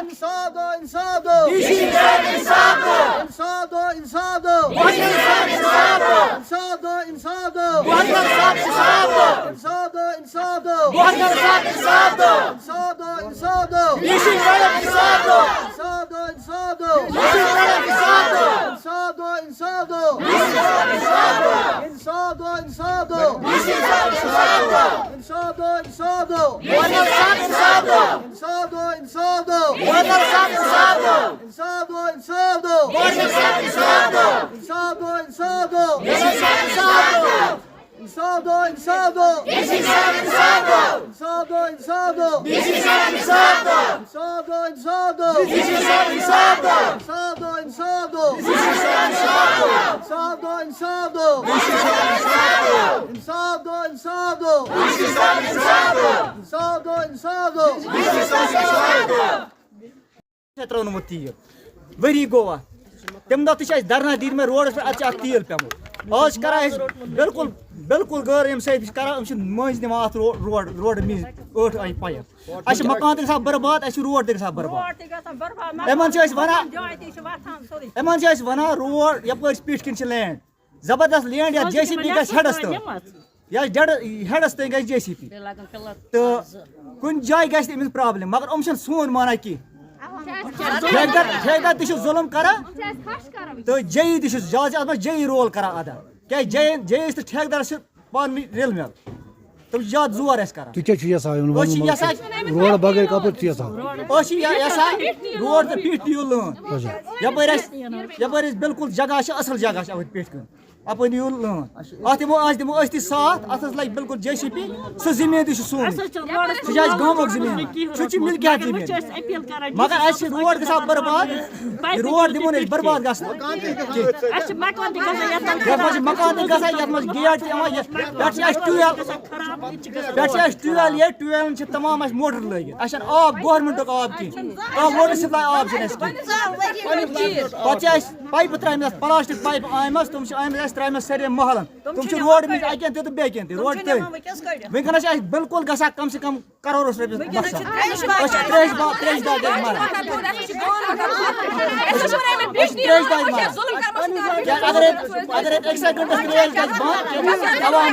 İnsado, insado. İşinler insado. Insado, insado. İşinler insado. Insado, insado. Vatandaş insado. Insado, insado. Vatandaş insado. Insado, insado. İşinler insado. Insado, insado. İşinler insado. Insado, insado. İşinler insado. Insado, insado. İşinler insado. Insado, insado. Vatandaş insado. Insado, insado. Vatandaş insado. Insado, insado. Vatandaş insado. Insado, insado. İşinler insado. Insado, insado. İşinler insado. Insado, insado. İşinler insado. Insado, insado. İşinler insado. Insado, insado. İşinler insado. Insado, insado. İşinler insado. Insado, insado. İşinler insado. Insado, insado. İşinler insado. त्रोनमुत तीर worry Goa तम दह तह धरना दीद मे road पे अत तील पेमुत आज करा बिल्कुल बिल्कुल गैर अम सरा मज दिवान अत रोड मज 8 आई पाइप अस मकान त गसान बर्बाद अस रोड त गसान बर्बाद वन रोड यप पीठ किन लैंड जबरदस्त लैंड या JCB गस हेडस तो या हेडस तो गस JCB तो कुन जाय गस अमिस प्रॉब्लम मगर अम सोन माना की ठेकेदार तह जुल्म करा तो जई तह ज्यादा जई रोल करा अदा क्या जई तो ठेकेदार पान रिल मिल तुम ज्यादा जोर करा रोड बगैर कपर रोड तो पीठ दियो लन यपर बिल्कुल जगह असल जगह पीठ कन अपन दियो लन अत दिमो अस साथ अत लगे बिल्कुल JCB सो जमीन तह सोन सह गामक जमीन सह मिलकियत जमीन मगर अस रोड गसान बर्बाद रोड दिमो बर्बाद गस मकान त गसान ये गेट ट्यूबवेल ये ट्यूबवेल तमाम मोटर लगित अस आब गवर्नमेंट आब कह वाटर सप्लाई आब पाइप त्राम प्लास्टिक पाइप आमस तुम त्राम सारे महलन तुम रोड मे अकन तो बेकन रोड तल वनकस बिल्कुल गसान कम से कम करोड़स रपीस अगर एक सेकंड त्रेश गस बंद आवाम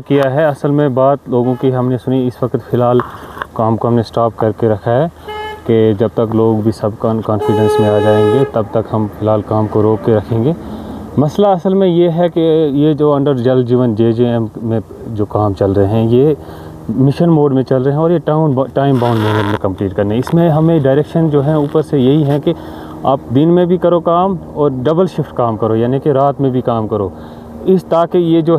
किया है। असल में बात लोगों की हमने सुनी, इस वक्त फ़िलहाल काम को हमने स्टॉप करके रखा है। कि जब तक लोग भी सब कॉन्फिडेंस में आ जाएंगे तब तक हम फ़िलहाल काम को रोक के रखेंगे। मसला असल में ये है कि ये जो अंडर जल जीवन JJM में जो काम चल रहे हैं ये मिशन मोड में चल रहे हैं और ये टाइम बाउंड में कंप्लीट करने। इसमें हमें डायरेक्शन जो है ऊपर से यही है कि आप दिन में भी करो काम और डबल शिफ्ट काम करो, यानी कि रात में भी काम करो, इस ताकि ये जो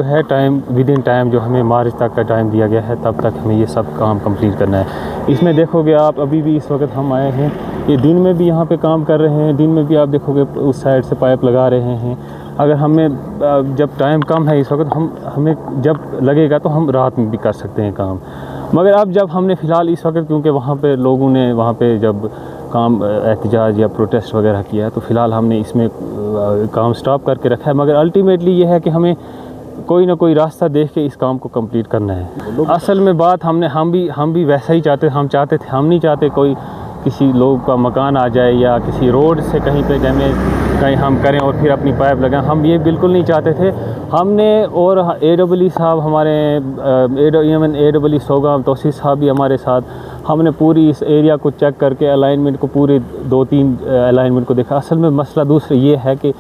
है टाइम विद इन टाइम जो हमें मार्च तक का टाइम दिया गया है तब तक हमें ये सब काम कंप्लीट करना है। इसमें देखोगे आप अभी भी इस वक्त हम आए हैं, ये दिन में भी यहाँ पे काम कर रहे हैं, दिन में भी आप देखोगे उस साइड से पाइप लगा रहे हैं। अगर हमें जब टाइम कम है इस वक्त हमें जब लगेगा तो हम रात में भी कर सकते हैं काम। मगर अब जब हमने फ़िलहाल इस वक्त क्योंकि वहाँ पे लोगों ने वहाँ पे जब काम एहतजाज या प्रोटेस्ट वगैरह किया तो फ़िलहाल हमने इसमें काम स्टॉप करके रखा है। मगर अल्टीमेटली ये है कि हमें कोई ना कोई रास्ता देख के इस काम को कंप्लीट करना है। असल में बात हम भी वैसा ही चाहते थे, हम नहीं चाहते कोई किसी लोग का मकान आ जाए या किसी रोड से कहीं पे डैमेज कहीं हम करें और फिर अपनी पाइप लगाएं, हम ये बिल्कुल नहीं चाहते थे। हमने और AEE साहब हमारे AEE सोगाम तोसी साहब भी हमारे साथ, हमने पूरी इस एरिया को चेक करके अलाइनमेंट को पूरे 2-3 अलाइनमेंट को देखा। असल में मसला दूसरा ये है कि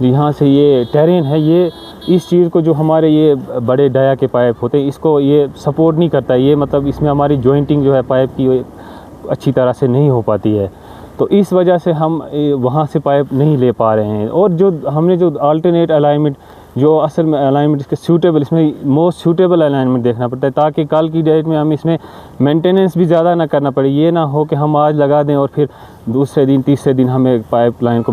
यहाँ से ये टेरेन है, ये इस चीज़ को जो हमारे ये बड़े डाया के पाइप होते हैं इसको ये सपोर्ट नहीं करता, ये मतलब इसमें हमारी जॉइंटिंग जो है पाइप की अच्छी तरह से नहीं हो पाती है, तो इस वजह से हम वहाँ से पाइप नहीं ले पा रहे हैं। और जो हमने जो अल्टरनेट अलाइनमेंट जो असल में अलाइनमेंट इसके सूटेबल, इसमें मोस्ट सूटेबल अलाइनमेंट देखना पड़ता है ताकि कल की डेट में हम इसमें मेंटेनेंस भी ज़्यादा ना करना पड़े। ये ना हो कि हम आज लगा दें और फिर दूसरे दिन तीसरे दिन हमें पाइप लाइन को